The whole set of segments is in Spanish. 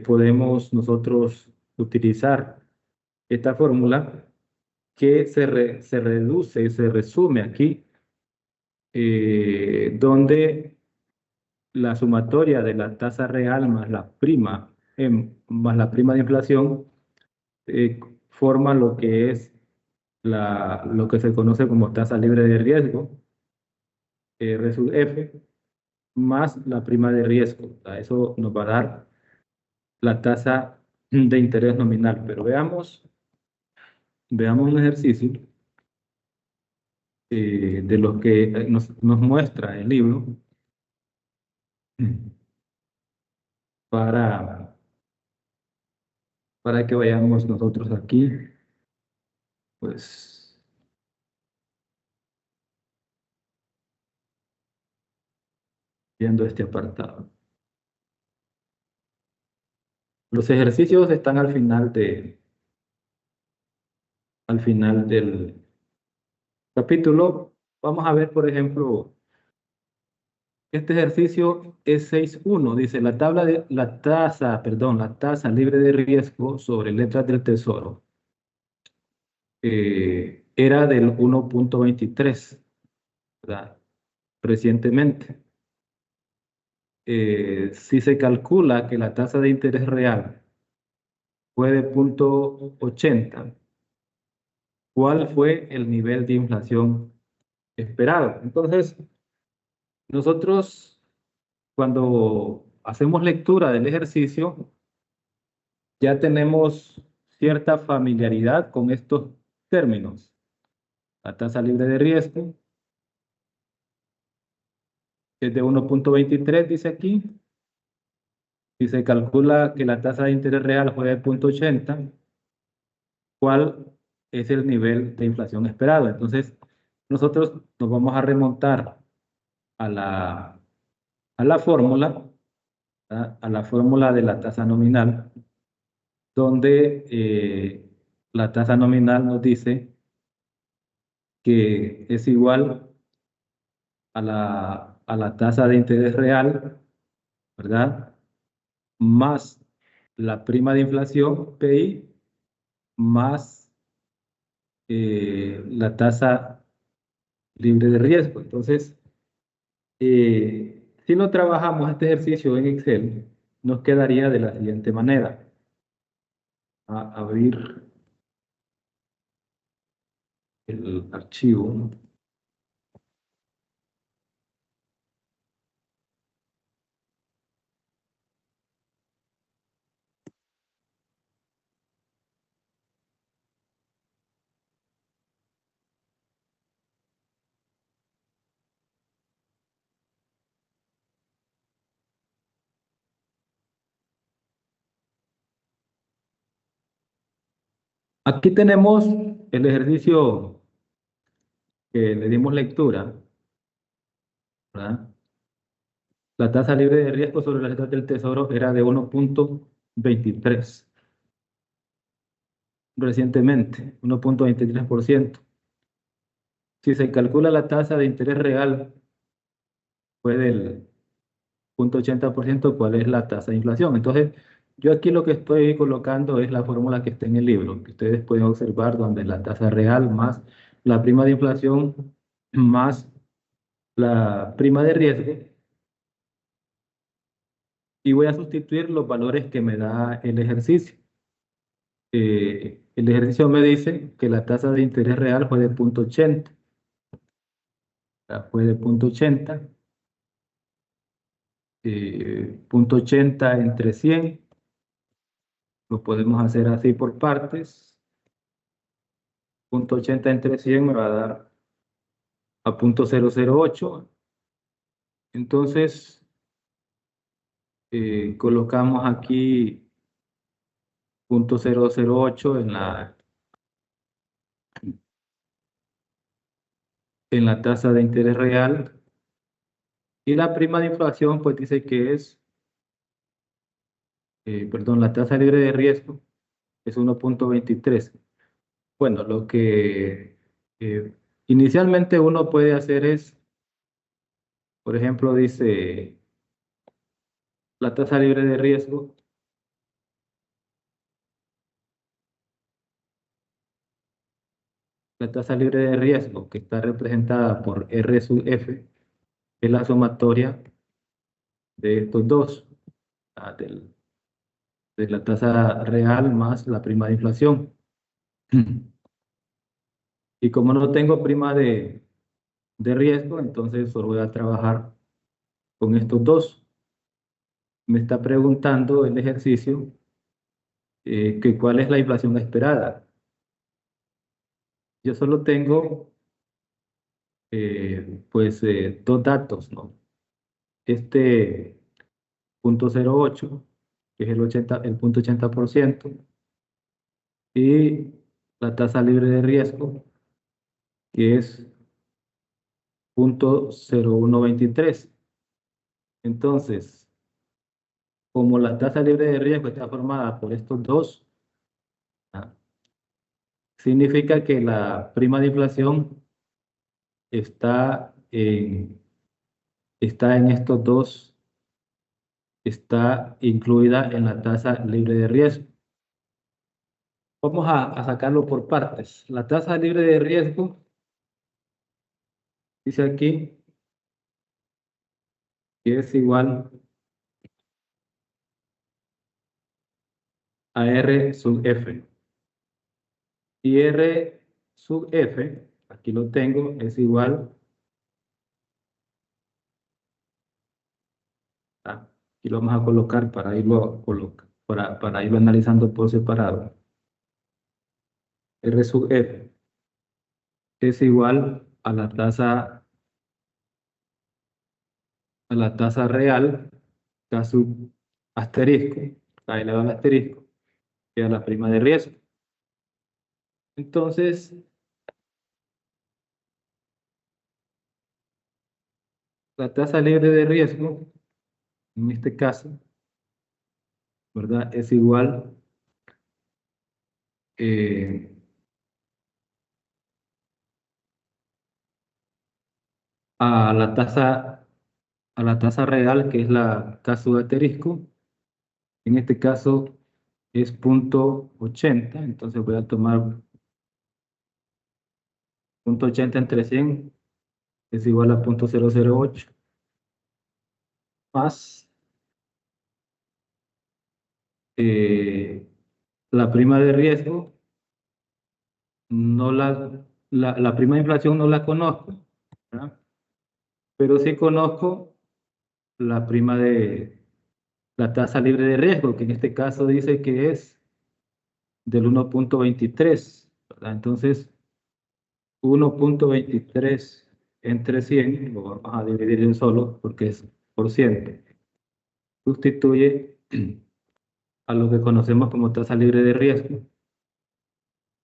podemos nosotros utilizar esta fórmula que se reduce y se resume aquí, donde la sumatoria de la tasa real más la prima, más la prima de inflación, forma lo que es lo que se conoce como tasa libre de riesgo, R sub F, más la prima de riesgo. O sea, eso nos va a dar la tasa de interés nominal. Pero veamos un ejercicio de lo que nos muestra el libro para, para que vayamos nosotros aquí, pues, viendo este apartado. Los ejercicios están al final del capítulo. Vamos a ver, por ejemplo, este ejercicio es 6.1. Dice, la tasa libre de riesgo sobre letras del tesoro era del 1.23, ¿verdad? Recientemente. Si se calcula que la tasa de interés real fue de 0.80, ¿cuál fue el nivel de inflación esperado? Entonces, nosotros cuando hacemos lectura del ejercicio, ya tenemos cierta familiaridad con estos términos. La tasa libre de riesgo es de 1.23, dice aquí. Si se calcula que la tasa de interés real fue de 0.80, ¿cuál es el nivel de inflación esperado? Entonces, nosotros nos vamos a remontar a la fórmula, ¿verdad? A la fórmula de la tasa nominal, donde la tasa nominal nos dice que es igual a la tasa de interés real, ¿verdad? Más la prima de inflación, PI, más la tasa libre de riesgo. Entonces, si no trabajamos este ejercicio en Excel, nos quedaría de la siguiente manera. A abrir el archivo. Aquí tenemos el ejercicio que le dimos lectura, ¿verdad? La tasa libre de riesgo sobre las letras del tesoro era de 1.23 recientemente, 1.23%. Si se calcula la tasa de interés real, fue del 0.80%, ¿cuál es la tasa de inflación? Entonces, yo aquí lo que estoy colocando es la fórmula que está en el libro, que ustedes pueden observar, donde la tasa real más la prima de inflación más la prima de riesgo, y voy a sustituir los valores que me da el ejercicio. El ejercicio me dice que la tasa de interés real fue de 0.80. Fue de 0.80. 0.80 entre 100. Lo podemos hacer así por partes. 0.80 entre 100 me va a dar a 0.008. Entonces, colocamos aquí 0.008 en la tasa de interés real. Y la prima de inflación, pues dice que es, perdón, la tasa libre de riesgo es 1.23. Bueno, lo que inicialmente uno puede hacer es, por ejemplo, dice la tasa libre de riesgo la tasa libre de riesgo, que está representada por R sub F, es la sumatoria de estos dos, ah, de la tasa real más la prima de inflación. Y como no tengo prima de riesgo, entonces solo voy a trabajar con estos dos. Me está preguntando el ejercicio que cuál es la inflación esperada. Yo solo tengo dos datos, ¿no? Este 0.08, que es el 0.80%, y la tasa libre de riesgo, que es 0.0123. Entonces, como la tasa libre de riesgo está formada por estos dos, ah, significa que la prima de inflación está en estos dos, está incluida en la tasa libre de riesgo. Vamos a sacarlo por partes. La tasa libre de riesgo, dice aquí, que es igual a R sub F. Y R sub F, aquí lo tengo, es igual a, aquí lo vamos a colocar para irlo analizando por separado. R sub F es igual a la tasa real, K sub asterisco, K elevado al asterisco, que es la prima de riesgo. Entonces, la tasa libre de riesgo, en este caso, ¿verdad? Es igual eh, a la tasa, a la tasa real, que es la K sub asterisco. En este caso es 0.80, entonces voy a tomar 0.80 entre 100, es igual a 0.008, más eh, la prima de riesgo, no la prima de inflación no la conozco, ¿verdad? Pero sí conozco la prima de la tasa libre de riesgo, que en este caso dice que es del 1.23, ¿verdad? Entonces, 1.23 entre 100, lo vamos a dividir en solo porque es por ciento, sustituye a lo que conocemos como tasa libre de riesgo.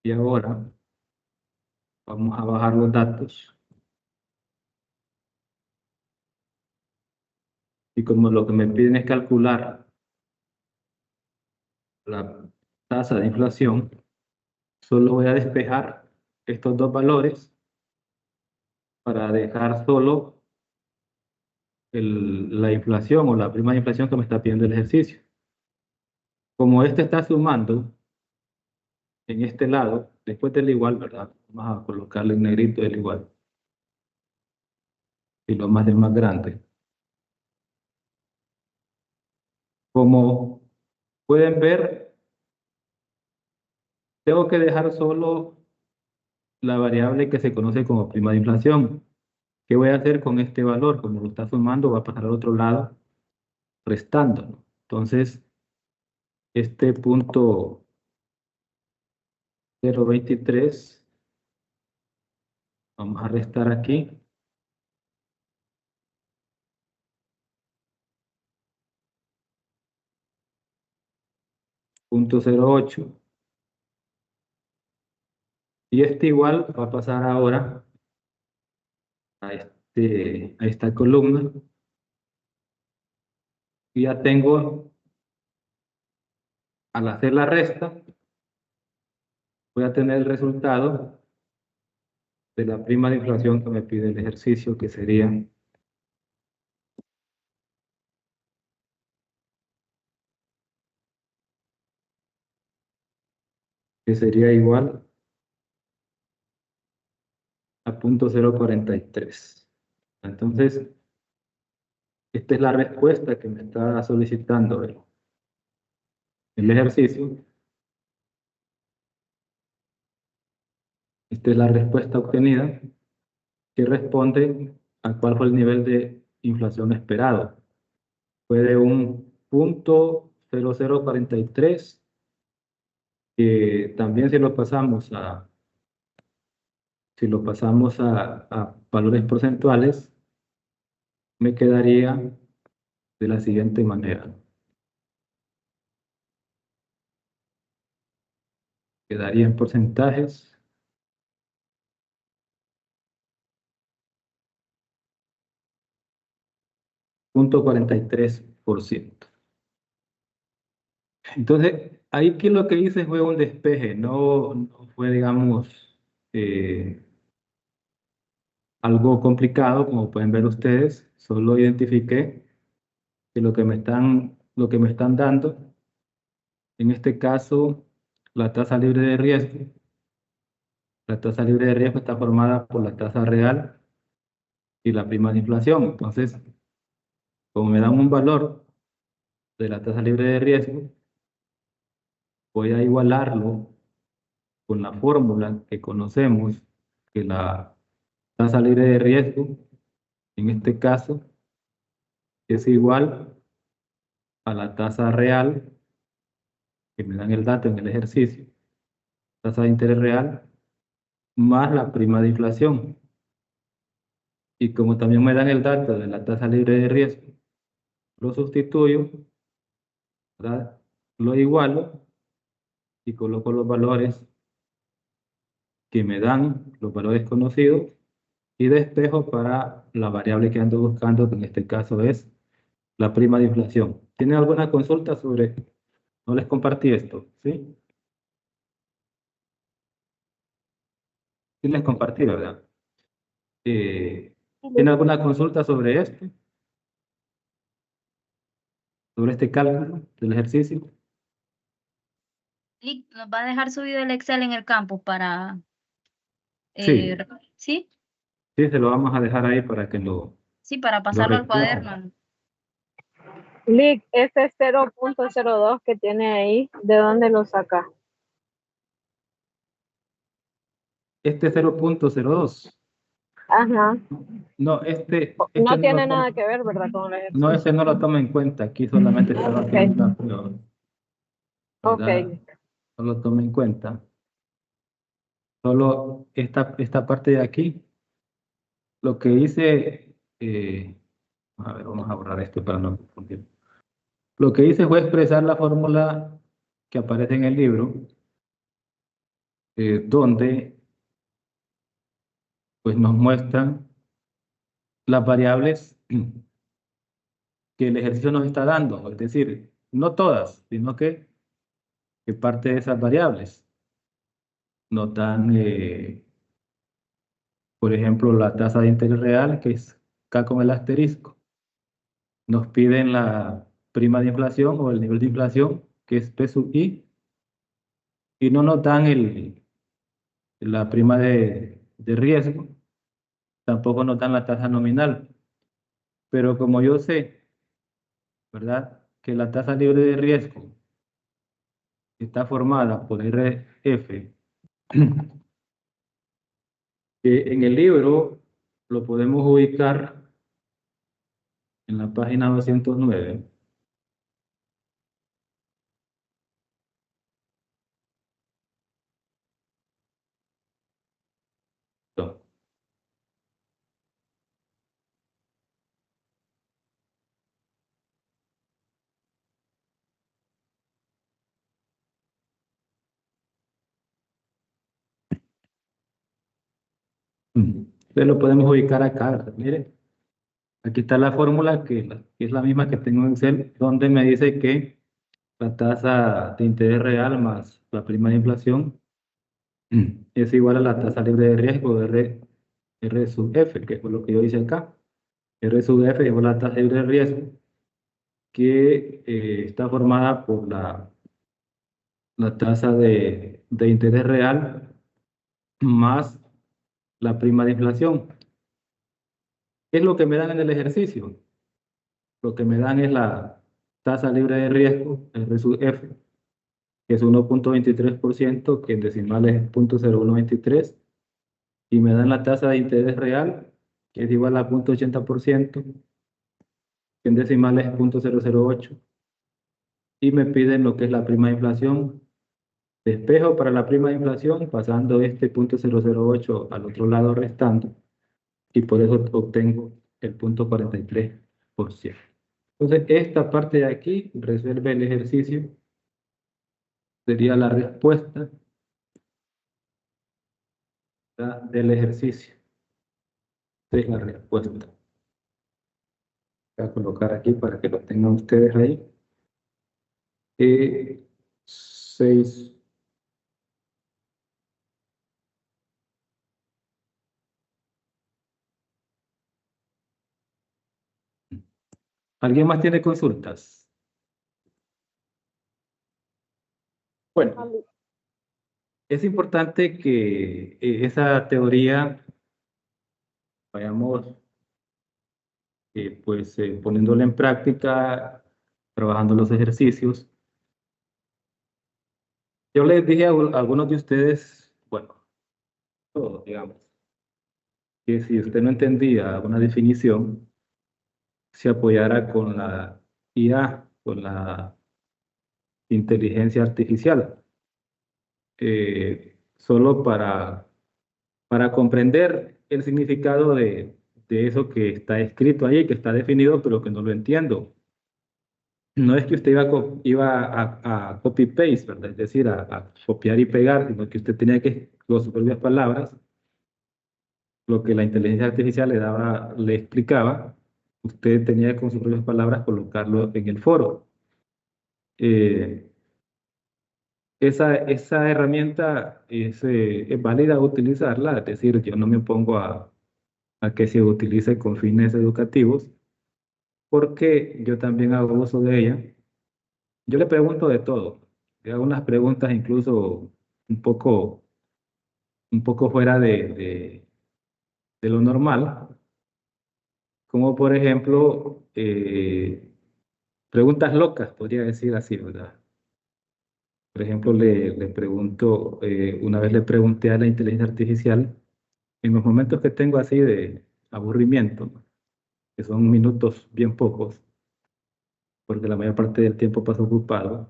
Y ahora vamos a bajar los datos. Y como lo que me piden es calcular la tasa de inflación, solo voy a despejar estos dos valores para dejar solo la inflación o la prima de inflación que me está pidiendo el ejercicio. Como este está sumando en este lado, después del igual, ¿verdad? Vamos a colocarle en negrito el igual. Y lo más del más grande. Como pueden ver, tengo que dejar solo la variable que se conoce como prima de inflación. ¿Qué voy a hacer con este valor? Como lo está sumando, va a pasar al otro lado restándolo. Entonces, este punto 0.23, vamos a restar aquí. Punto 0.8. Y este igual va a pasar ahora a esta columna. Y ya tengo, al hacer la resta, voy a tener el resultado de la prima de inflación que me pide el ejercicio, que sería igual a 0.043. Entonces, esta es la respuesta que me está solicitando el ejercicio. Esta es la respuesta obtenida que responde a cuál fue el nivel de inflación esperado. Fue de un 0.0043, que también si lo pasamos a valores porcentuales, me quedaría de la siguiente manera. Quedaría en porcentajes. .43%. Entonces, ahí que lo que hice fue un despeje, no fue, digamos, algo complicado, como pueden ver ustedes. Solo identifiqué que lo que me están dando, en este caso, la tasa libre de riesgo. La tasa libre de riesgo está formada por la tasa real y la prima de inflación. Entonces, como me dan un valor de la tasa libre de riesgo, voy a igualarlo con la fórmula que conocemos, que la tasa libre de riesgo, en este caso, es igual a la tasa real, que me dan el dato en el ejercicio, tasa de interés real, más la prima de inflación. Y como también me dan el dato de la tasa libre de riesgo, lo sustituyo, ¿verdad? Lo igualo y coloco los valores que me dan, los valores conocidos, y despejo para la variable que ando buscando, que en este caso es la prima de inflación. ¿Tienen alguna consulta sobre? No les compartí esto, ¿sí? Sí les compartí, ¿verdad? ¿Tienen alguna consulta sobre esto? ¿Sobre este cálculo del ejercicio? Lick, nos va a dejar subido el Excel en el campus para, Sí, ¿sí? sí, se lo vamos a dejar ahí para que Sí, para lo pasarlo al recojan. cuaderno. Lick, ese 0.02 que tiene ahí, ¿de dónde lo saca? Este 0.02. Ajá. No, este No no tiene lo nada tomo. que ver, ¿verdad? Con el No, ejercicio. este no lo tomo en cuenta. Aquí solamente estaba haciendo una Ok, prueba, ok. ¿verdad? No lo tomo en cuenta. Solo esta parte de aquí. Lo que hice, a ver, vamos a borrar esto para no confundir. Lo que hice fue expresar la fórmula que aparece en el libro, donde pues nos muestran las variables que el ejercicio nos está dando, es decir, no todas, sino que parte de esas variables nos dan, por ejemplo, la tasa de interés real, que es acá con el asterisco. Nos piden la prima de inflación o el nivel de inflación, que es P sub I, y no nos dan la prima de riesgo, tampoco nos dan la tasa nominal. Pero como yo sé, ¿verdad?, que la tasa libre de riesgo está formada por RF, que en el libro lo podemos ubicar en la página 209. Entonces lo podemos ubicar acá. Mire, aquí está la fórmula que es la misma que tengo en Excel, donde me dice que la tasa de interés real más la prima de inflación es igual a la tasa libre de riesgo R sub F, que es lo que yo hice acá. R sub F es la tasa libre de riesgo que está formada por la tasa de interés real más la prima de inflación. ¿Qué es lo que me dan en el ejercicio? Lo que me dan es la tasa libre de riesgo, R sub F, que es 1.23%, que en decimales es 0.0123, y me dan la tasa de interés real, que es igual a 0.80%, que en decimales es 0.008, y me piden lo que es la prima de inflación. Despejo para la prima de inflación, pasando este 0.008 al otro lado restando, y por eso obtengo el 0.43%. Entonces, esta parte de aquí resuelve el ejercicio, sería la respuesta del ejercicio. Esta es la respuesta. Voy a colocar aquí para que lo tengan ustedes ahí. 6. ¿Alguien más tiene consultas? Bueno, es importante que esa teoría vayamos poniéndola en práctica, trabajando los ejercicios. Yo les dije a algunos de ustedes, bueno, todos, digamos, que si usted no entendía una definición, se apoyara con la IA, con la inteligencia artificial, solo para comprender el significado de eso que está escrito ahí, que está definido, pero que no lo entiendo. No es que usted iba a copy-paste, ¿verdad? Es decir, a copiar y pegar, sino que usted tenía que, con sus propias palabras, lo que la inteligencia artificial le explicaba, usted tenía que, con sus propias palabras, colocarlo en el foro. Esa herramienta es válida utilizarla, es decir, yo no me opongo a que se utilice con fines educativos, porque yo también hago uso de ella. Yo le pregunto de todo, le hago unas preguntas incluso un poco fuera de lo normal, como por ejemplo, preguntas locas, podría decir así, ¿verdad? Por ejemplo, le pregunto, una vez le pregunté a la inteligencia artificial, en los momentos que tengo así de aburrimiento, que son minutos bien pocos, porque la mayor parte del tiempo paso ocupado,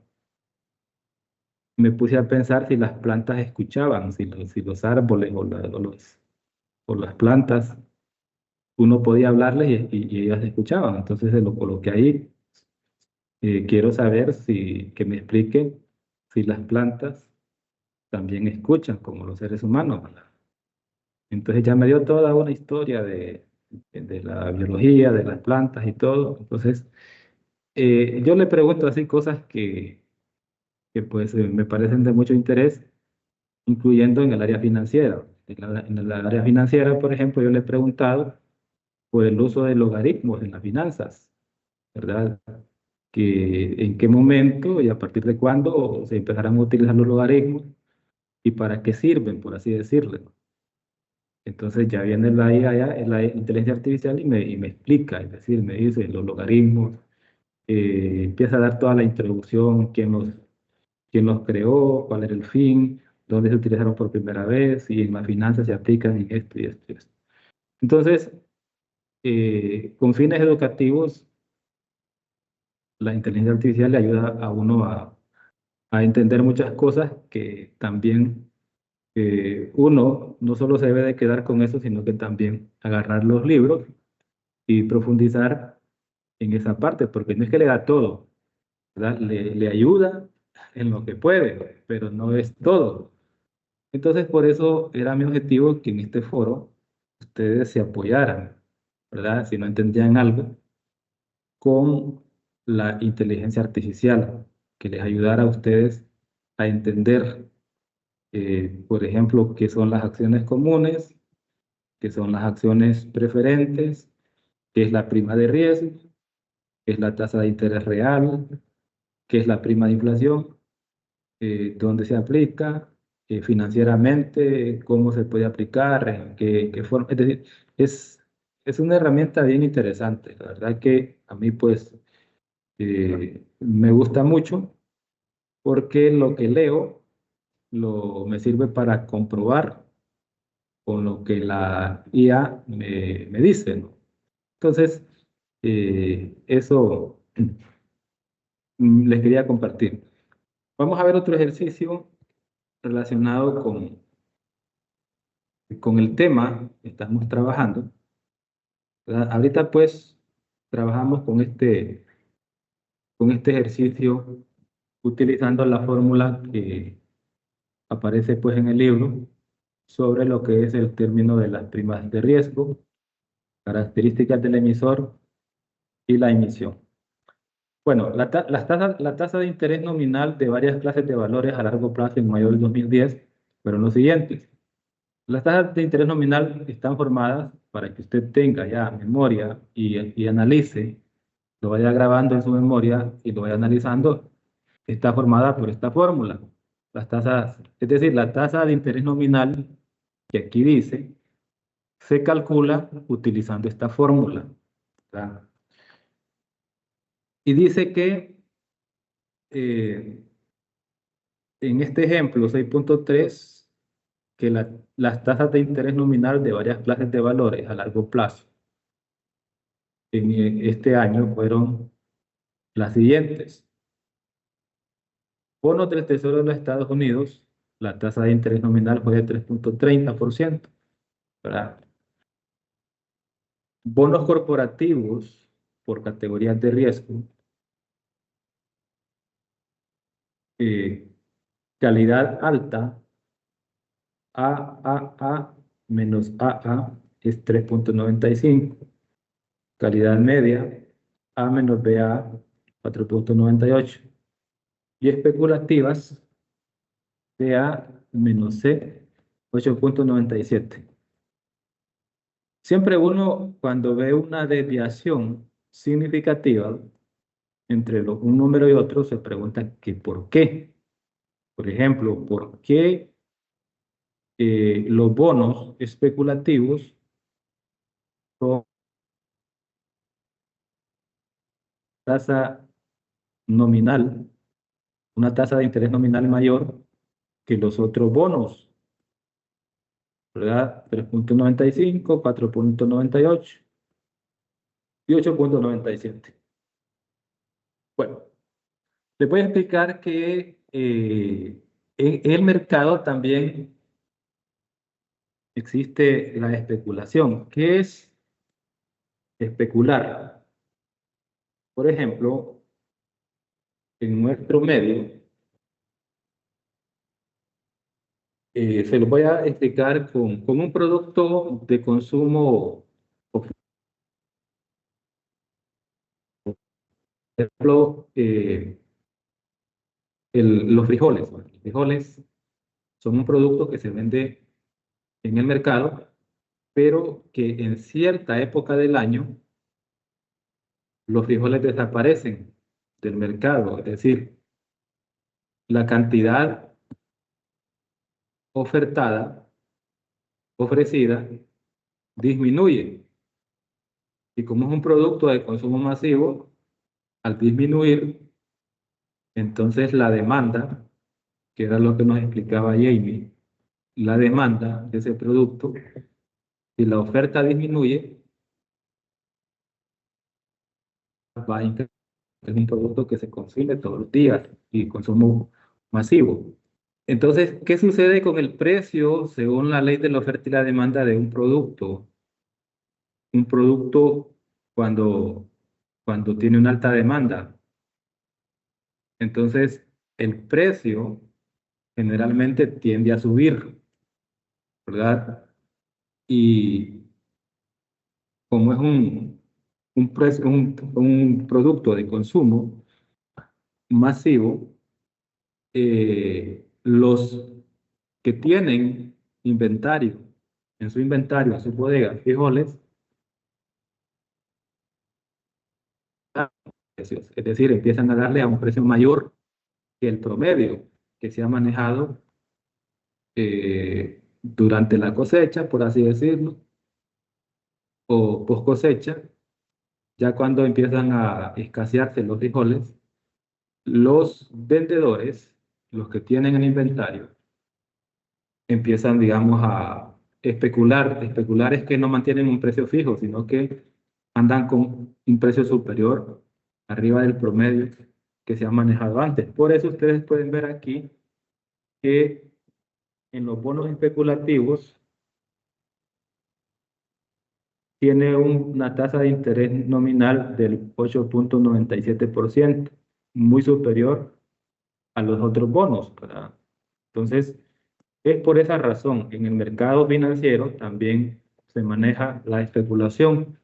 me puse a pensar si las plantas escuchaban, si los árboles o las plantas, uno podía hablarles y ellas escuchaban. Entonces se lo coloqué ahí. Quiero saber que me explique si las plantas también escuchan como los seres humanos, ¿verdad? Entonces ya me dio toda una historia de la biología, de las plantas y todo. Entonces yo le pregunto así cosas que pues me parecen de mucho interés, incluyendo en el área financiera. En el área financiera, por ejemplo, yo le he preguntado por el uso de logaritmos en las finanzas, ¿verdad? Que en qué momento y a partir de cuándo se empezarán a utilizar los logaritmos y para qué sirven, por así decirlo. Entonces ya viene la IA, la inteligencia artificial y me explica, es decir, me dice los logaritmos, empieza a dar toda la introducción, quién los creó, cuál era el fin, dónde se utilizaron por primera vez y en las finanzas se aplican en esto y esto y esto. Entonces, con fines educativos, la inteligencia artificial le ayuda a uno a entender muchas cosas que también uno no solo se debe de quedar con eso, sino que también agarrar los libros y profundizar en esa parte, porque no es que le da todo, ¿verdad? Le ayuda en lo que puede, pero no es todo. Entonces, por eso era mi objetivo que en este foro ustedes se apoyaran, ¿verdad? Si no entendían algo, con la inteligencia artificial, que les ayudara a ustedes a entender, por ejemplo, qué son las acciones comunes, qué son las acciones preferentes, qué es la prima de riesgo, qué es la tasa de interés real, qué es la prima de inflación, dónde se aplica, financieramente, cómo se puede aplicar, en qué forma. Es decir, es una herramienta bien interesante. La verdad que a mí pues me gusta mucho porque lo que leo me sirve para comprobar con lo que la IA me dice, ¿no? Entonces, eso les quería compartir. Vamos a ver otro ejercicio relacionado con el tema que estamos trabajando, ¿verdad? Ahorita pues trabajamos con este ejercicio utilizando la fórmula que aparece pues en el libro sobre lo que es el término de las primas de riesgo, características del emisor y la emisión. Bueno, la tasa de interés nominal de varias clases de valores a largo plazo en mayo del 2010 fueron los siguientes. Las tasas de interés nominal están formadas para que usted tenga ya memoria y analice, lo vaya grabando en su memoria y lo vaya analizando. Está formada por esta fórmula. Las tasas, es decir, la tasa de interés nominal que aquí dice, se calcula utilizando esta fórmula, ¿verdad? Y dice que en este ejemplo 6.3, que las tasas de interés nominal de varias clases de valores a largo plazo en este año fueron las siguientes. Bonos del Tesoro de los Estados Unidos, la tasa de interés nominal fue de 3.30%, ¿verdad? Bonos corporativos por categorías de riesgo, calidad alta, AAA menos AA es 3.95, calidad media, A menos BA 4.98 y especulativas, BA menos C 8.97. Siempre uno, cuando ve una desviación significativa entre un número y otro, se pregunta que por qué. Por ejemplo, ¿por qué los bonos especulativos con tasa nominal, una tasa de interés nominal mayor que los otros bonos, ¿verdad? 3.95, 4.98 y 8.97. Bueno, les voy a explicar que en el mercado también existe la especulación. ¿Qué es especular? Por ejemplo, en nuestro medio, se lo voy a explicar con un producto de consumo, por ejemplo, los frijoles. Bueno, los frijoles son un producto que se vende en el mercado, pero que en cierta época del año los frijoles desaparecen del mercado, es decir, la cantidad ofertada, ofrecida, disminuye. Y como es un producto de consumo masivo, al disminuir, entonces la demanda, que era lo que nos explicaba Jamie, la demanda de ese producto, si la oferta disminuye, va a incrementar. Es un producto que se consume todos los días y consumo masivo. Entonces, ¿qué sucede con el precio según la ley de la oferta y la demanda de un producto? Un producto cuando tiene una alta demanda. Entonces, el precio generalmente tiende a subir, ¿verdad? Y como es un producto de consumo masivo, los que tienen inventario, en su inventario, en su bodega, frijoles, precios, es decir, empiezan a darle a un precio mayor que el promedio que se ha manejado durante la cosecha, por así decirlo, o post cosecha, ya cuando empiezan a escasearse los frijoles, los vendedores, los que tienen el inventario, empiezan, digamos, a especular. Especular es que no mantienen un precio fijo, sino que andan con un precio superior, arriba del promedio que se ha manejado antes. Por eso ustedes pueden ver aquí que en los bonos especulativos tiene una tasa de interés nominal del 8.97%, muy superior a los otros bonos, ¿verdad? Entonces, es por esa razón, en el mercado financiero también se maneja la especulación.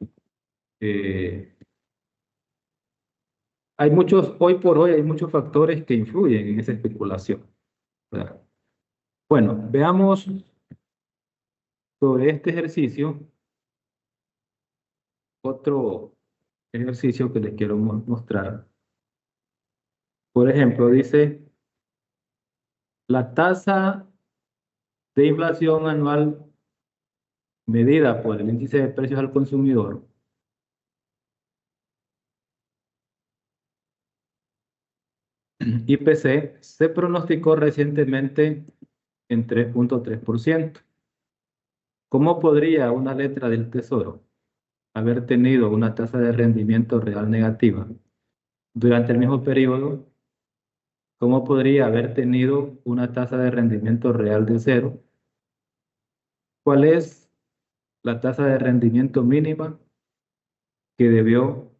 Hay muchos, hoy por hoy hay muchos factores que influyen en esa especulación, ¿verdad? Bueno, veamos sobre este ejercicio, otro ejercicio que les quiero mostrar. Por ejemplo, dice, la tasa de inflación anual medida por el índice de precios al consumidor IPC se pronosticó recientemente en 3.3%. ¿Cómo podría una letra del Tesoro haber tenido una tasa de rendimiento real negativa durante el mismo periodo? ¿Cómo podría haber tenido una tasa de rendimiento real de cero? ¿Cuál es la tasa de rendimiento mínima que debió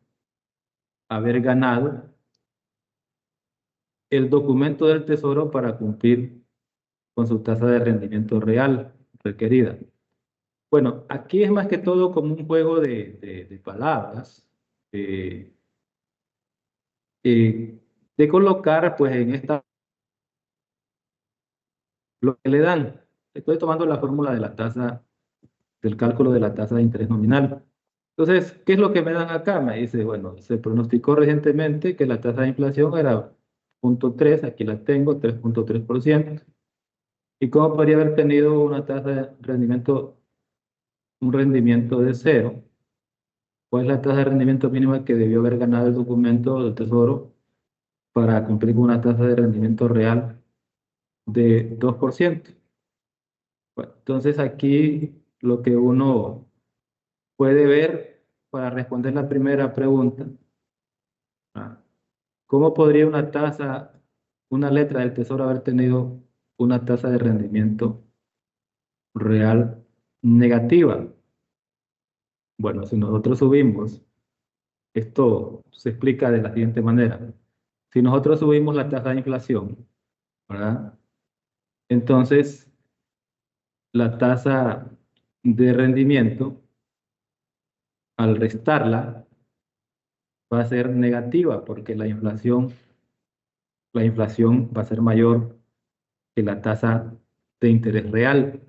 haber ganado el documento del Tesoro para cumplir con su tasa de rendimiento real requerida? Bueno, aquí es más que todo como un juego de palabras, eh, de colocar pues en esta lo que le dan. Estoy tomando la fórmula de la tasa, del cálculo de la tasa de interés nominal. Entonces, ¿qué es lo que me dan acá? Me dice, bueno, se pronosticó recientemente que la tasa de inflación era 0.3, aquí la tengo, 3.3%. ¿Y cómo podría haber tenido una tasa de rendimiento, un rendimiento de cero? ¿Cuál es la tasa de rendimiento mínima que debió haber ganado el documento del Tesoro para cumplir con una tasa de rendimiento real de 2%? Bueno, entonces aquí lo que uno puede ver para responder la primera pregunta, ¿ah? ¿Cómo podría una tasa, una letra del Tesoro haber tenido una tasa de rendimiento real negativa? Bueno, si nosotros subimos, esto se explica de la siguiente manera. Si nosotros subimos la tasa de inflación, ¿verdad? Entonces, la tasa de rendimiento, al restarla, va a ser negativa porque la inflación va a ser mayor que la tasa de interés real.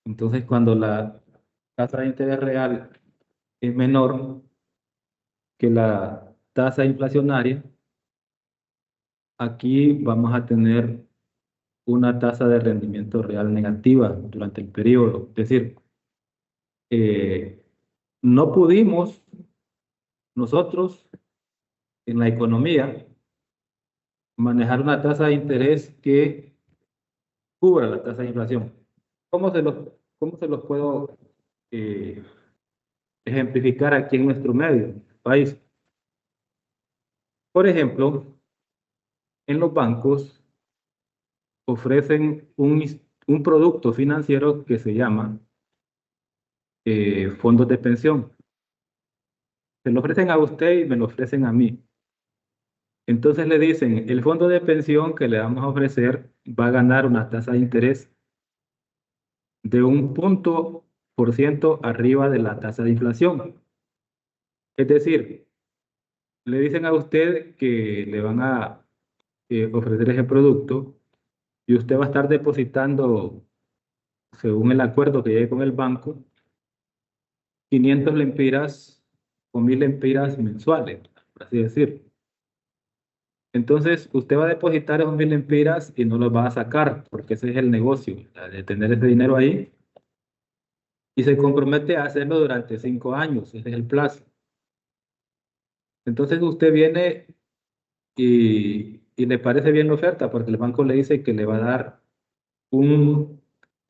Entonces, cuando la tasa de interés real es menor que la tasa inflacionaria, aquí vamos a tener una tasa de rendimiento real negativa durante el periodo. Es decir, eh, no pudimos nosotros en la economía manejar una tasa de interés que cubra la tasa de inflación. Cómo se los puedo eh, ejemplificar aquí en nuestro medio país? Por ejemplo, en los bancos ofrecen un producto financiero que se llama fondos de pensión. Se lo ofrecen a usted y me lo ofrecen a mí. Entonces le dicen, el fondo de pensión que le vamos a ofrecer va a ganar una tasa de interés de 1% arriba de la tasa de inflación. Es decir, le dicen a usted que le van a ofrecer ese producto y usted va a estar depositando, según el acuerdo que llegue con el banco, 500 lempiras o 1000 lempiras mensuales, por así decir. Entonces, usted va a depositar esos 1.000 lempiras y no los va a sacar, porque ese es el negocio, de tener ese dinero ahí. Y se compromete a hacerlo durante 5 años, ese es el plazo. Entonces, usted viene y le parece bien la oferta, porque el banco le dice que le va a dar un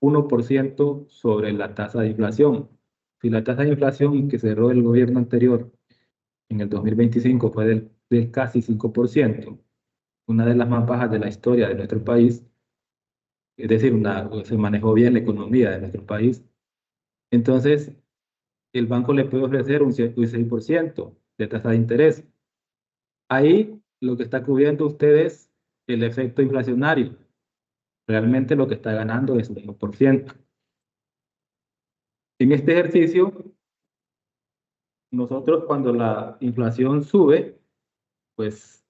1% sobre la tasa de inflación. Si la tasa de inflación que cerró el gobierno anterior en el 2025 fue del casi 5%, una de las más bajas de la historia de nuestro país, es decir, se manejó bien la economía de nuestro país, entonces el banco le puede ofrecer un 6% de tasa de interés. Ahí lo que está cubriendo usted es el efecto inflacionario. Realmente lo que está ganando es un 1%. En este ejercicio, nosotros cuando la inflación sube, pues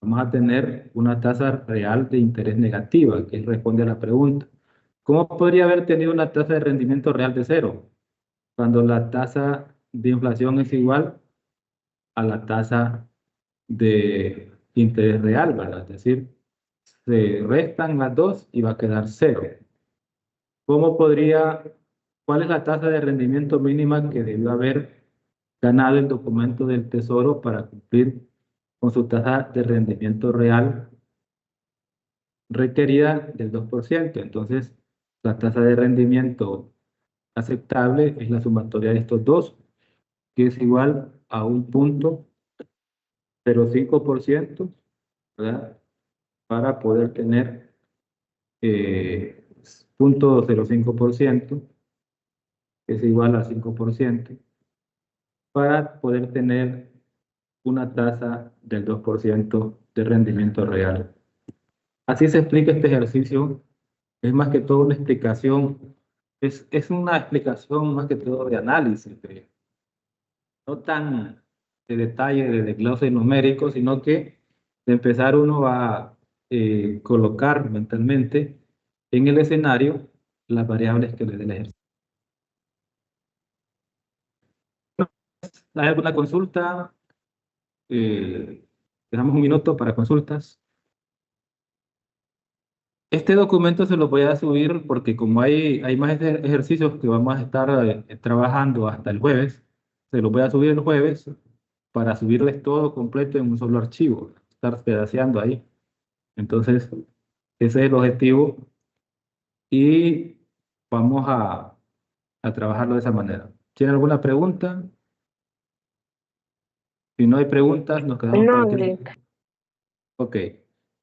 vamos a tener una tasa real de interés negativa, que responde a la pregunta. ¿Cómo podría haber tenido una tasa de rendimiento real de cero? Cuando la tasa de inflación es igual a la tasa de interés real, ¿verdad? Es decir, se restan las dos y va a quedar cero. ¿Cuál es la tasa de rendimiento mínima que debió haber ganado el documento del Tesoro para cumplir con su tasa de rendimiento real requerida del 2%? Entonces, la tasa de rendimiento aceptable es la sumatoria de estos dos, que es igual a 1.05%, ¿verdad? Para poder tener 0.05%, que es igual a 5%, para poder tener una tasa del 2% de rendimiento real. Así se explica este ejercicio. Es más que todo una explicación, es una explicación más que todo de análisis, no tan de detalle, de desglose numérico, sino que de empezar uno a colocar mentalmente en el escenario las variables que le dé el ejercicio. ¿Hay alguna consulta? Dejamos un minuto para consultas. Este documento se lo voy a subir porque como hay más ejercicios que vamos a estar trabajando hasta el jueves, se los voy a subir el jueves para subirles todo completo en un solo archivo, estar pedaceando ahí. Entonces, ese es el objetivo y vamos a trabajarlo de esa manera. ¿Tienen alguna pregunta? Si no hay preguntas, nos quedamos No, por aquí. Lick. Ok,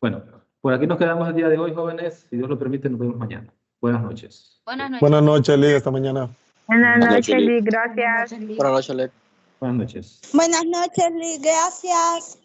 bueno, por aquí nos quedamos el día de hoy, jóvenes. Si Dios lo permite, nos vemos mañana. Buenas noches. Buenas noches. Buenas noches, Lick, hasta mañana. Buenas Buenas noches, noches, Lick. Gracias. Buenas noches, Lek. Buenas noches. Buenas noches, Lick. Gracias.